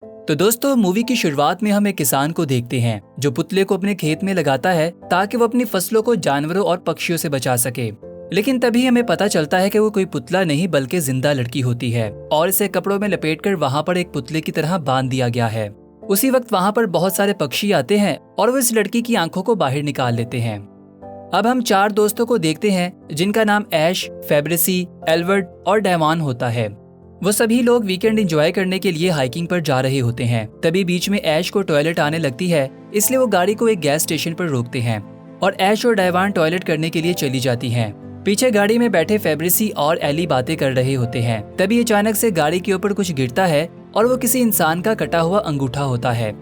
तो दोस्तों, मूवी की शुरुआत में हम एक किसान को देखते हैं जो पुतले को अपने खेत में लगाता है ताकि वो अपनी फसलों को जानवरों और पक्षियों से बचा सके। लेकिन तभी हमें पता चलता है कि वो कोई पुतला नहीं बल्कि जिंदा लड़की होती है और इसे कपड़ों में लपेटकर वहाँ पर एक पुतले की तरह बांध दिया गया है। उसी वक्त वहाँ पर बहुत सारे पक्षी आते हैं और वो इस लड़की की आंखों को बाहर निकाल लेते हैं। अब हम 4 दोस्तों को देखते हैं जिनका नाम ऐश, फेब्रिसी, एल्वर्ड और डेवान होता है। वो सभी लोग वीकेंड एंजॉय करने के लिए हाइकिंग पर जा रहे होते हैं। तभी बीच में ऐश को टॉयलेट आने लगती है, इसलिए वो गाड़ी को एक गैस स्टेशन पर रोकते हैं और ऐश और डेवान टॉयलेट करने के लिए चली जाती हैं। पीछे गाड़ी में बैठे फेब्रिसी और एली बातें कर रहे होते हैं। तभी अचानक से गाड़ी के ऊपर कुछ गिरता है और वो किसी इंसान का कटा हुआ अंगूठा होता है,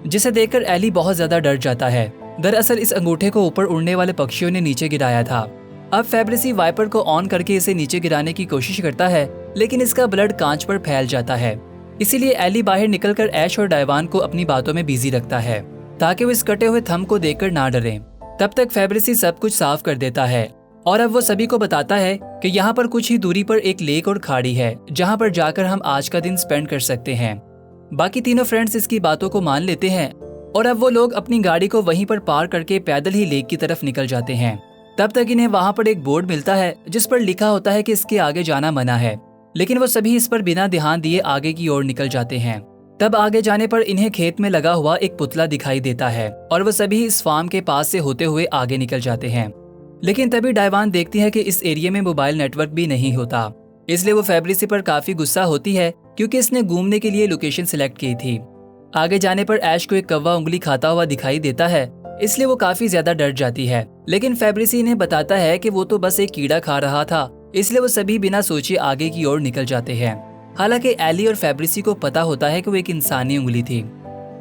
जिसे देखकर एली बहुत ज्यादा डर जाता है। दरअसल इस अंगूठे को ऊपर उड़ने वाले पक्षियों ने नीचे गिराया था। अब फेब्रिसी वाइपर को ऑन करके इसे नीचे गिराने की कोशिश करता है, लेकिन इसका ब्लड कांच पर फैल जाता है। इसीलिए एली बाहर निकलकर ऐश और डायवान को अपनी बातों में बिजी रखता है ताकि वो इस कटे हुए थंब को देखकर ना डरें। तब तक फेब्रिसी सब कुछ साफ कर देता है और अब वो सभी को बताता है कि यहाँ पर कुछ ही दूरी पर एक लेक और खाड़ी है जहाँ पर जाकर हम आज का दिन स्पेंड कर सकते हैं। बाकी तीनों फ्रेंड्स इसकी बातों को मान लेते हैं और अब वो लोग अपनी गाड़ी को वहीं पर पार करके पैदल ही लेक की तरफ निकल जाते हैं। तब तक इन्हें वहाँ पर एक बोर्ड मिलता है जिस पर लिखा होता है कि इसके आगे जाना मना है, लेकिन वो सभी इस पर बिना ध्यान दिए आगे की ओर निकल जाते हैं। तब आगे जाने पर इन्हें खेत में लगा हुआ एक पुतला दिखाई देता है और वो सभी इस फार्म के पास से होते हुए आगे निकल जाते हैं। लेकिन तभी डायवान देखती है कि इस एरिया में मोबाइल नेटवर्क भी नहीं होता, इसलिए वो फेब्रिसी पर काफी गुस्सा होती है क्योंकि इसने घूमने के लिए लोकेशन सिलेक्ट की थी। आगे जाने पर ऐश को एक कौवा उंगली खाता हुआ दिखाई देता है, इसलिए वो काफी ज्यादा डर जाती है। लेकिन फेब्रिसी इन्हें बताता है कि वो तो बस एक कीड़ा खा रहा था, इसलिए वो सभी बिना सोचे आगे की ओर निकल जाते हैं। हालांकि एली और फेब्रिसी को पता होता है कि वो एक इंसानी उंगली थी।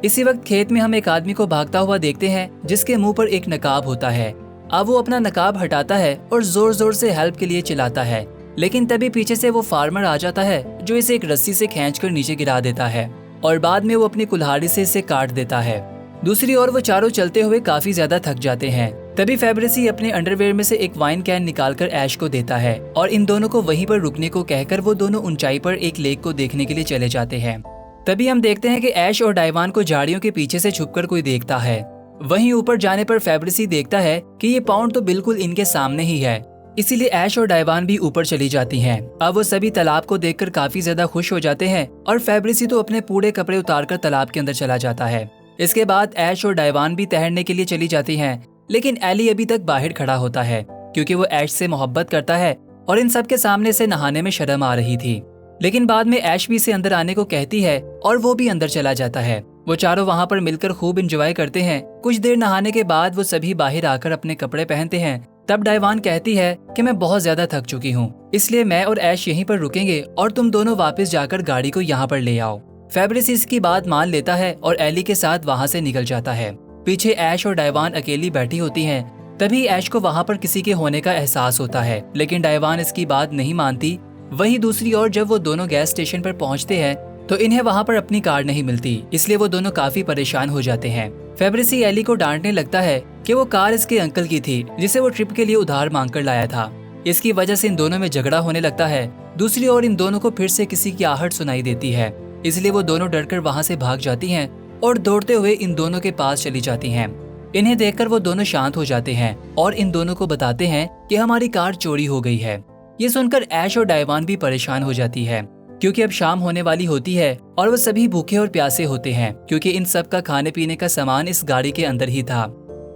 इसी वक्त खेत में हम एक आदमी को भागता हुआ देखते हैं जिसके मुंह पर एक नकाब होता है। अब वो अपना नकाब हटाता है और जोर जोर से हेल्प के लिए चिल्लाता है, लेकिन तभी पीछे से वो फार्मर आ जाता है जो इसे एक रस्सी से खींचकर नीचे गिरा देता है और बाद में वो अपनी कुल्हाड़ी से इसे काट देता है। दूसरी ओर वो चारों चलते हुए काफी ज्यादा थक जाते हैं। तभी फेब्रिसी अपने अंडरवेयर में से एक वाइन कैन निकालकर ऐश को देता है और इन दोनों को वहीं पर रुकने को कहकर वो दोनों ऊंचाई पर एक लेक को देखने के लिए चले जाते हैं। तभी हम देखते हैं कि ऐश और डायवान को झाड़ियों के पीछे से छुपकर कोई देखता है। वहीं ऊपर जाने पर फेब्रिसी देखता है कि ये पाउंड तो बिल्कुल इनके सामने ही है, इसीलिए ऐश और डायवान भी ऊपर चली जाती हैं। अब वो सभी तालाब को देखकर काफी ज्यादा खुश हो जाते हैं और फेब्रिसी तो अपने पूरे कपड़े उतारकर तालाब के अंदर चला जाता है। इसके बाद ऐश और डायवान भी तैरने के लिए चली जाती हैं, लेकिन एली अभी तक बाहर खड़ा होता है क्योंकि वो ऐश से मोहब्बत करता है और इन सब के सामने से नहाने में शर्म आ रही थी। लेकिन बाद में ऐश भी इसे अंदर आने को कहती है और वो भी अंदर चला जाता है। वो चारों वहाँ पर मिलकर खूब एंजॉय करते हैं। कुछ देर नहाने के बाद वो सभी बाहर आकर अपने कपड़े पहनते हैं। तब डायवान कहती है कि मैं बहुत ज्यादा थक चुकी हूँ, इसलिए मैं और ऐश यहीं पर रुकेंगे और तुम दोनों वापस जाकर गाड़ी को यहाँ पर ले आओ। फेब्रिसी इसकी बात मान लेता है और एली के साथ वहाँ से निकल जाता है। पीछे ऐश और डायवान अकेली बैठी होती हैं। तभी ऐश को वहाँ पर किसी के होने का एहसास होता है, लेकिन डायवान इसकी बात नहीं मानती। वहीं दूसरी ओर जब वो दोनों गैस स्टेशन पर पहुँचते हैं तो इन्हें वहाँ पर अपनी कार नहीं मिलती, इसलिए वो दोनों काफी परेशान हो जाते हैं। फेब्रिसी एली को डांटने लगता है कि वो कार इसके अंकल की थी जिसे वो ट्रिप के लिए उधार मांग कर लाया था। इसकी वजह से इन दोनों में झगड़ा होने लगता है। दूसरी ओर इन दोनों को फिर से किसी की आहट सुनाई देती है, इसलिए वो दोनों डरकर वहाँ से भाग जाती हैं और दौड़ते हुए इन दोनों के पास चली जाती हैं। इन्हें देखकर वो दोनों शांत हो जाते हैं और इन दोनों को बताते हैं कि हमारी कार चोरी हो गई है। ये सुनकर ऐश और डायवान भी परेशान हो जाती है क्योंकि अब शाम होने वाली होती है और वो सभी भूखे और प्यासे होते हैं क्योंकि इन सब का खाने पीने का सामान इस गाड़ी के अंदर ही था।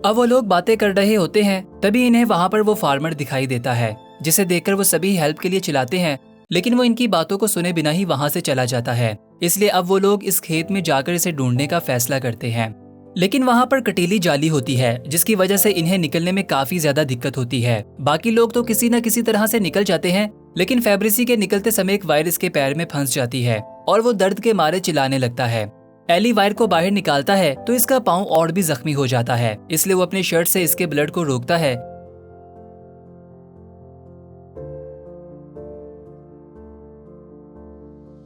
अब वो लोग बातें कर रहे होते हैं, तभी इन्हें वहाँ पर वो फार्मर दिखाई देता है जिसे देखकर वो सभी हेल्प के लिए चिल्लाते हैं, लेकिन वो इनकी बातों को सुने बिना ही वहाँ से चला जाता है। इसलिए अब वो लोग इस खेत में जाकर इसे ढूंढने का फैसला करते हैं, लेकिन वहाँ पर कटीली जाली होती है जिसकी वजह से इन्हें निकलने में काफी ज्यादा दिक्कत होती है। बाकी लोग तो किसी न किसी तरह से निकल जाते हैं, लेकिन फेब्रिसी के निकलते समय एक वायर इसके पैर में फंस जाती है और वो दर्द के मारे चिल्लाने लगता है। एली वायर को बाहर निकालता है तो इसका पाँव और भी जख्मी हो जाता है, इसलिए वो अपनी शर्ट से इसके ब्लड को रोकता है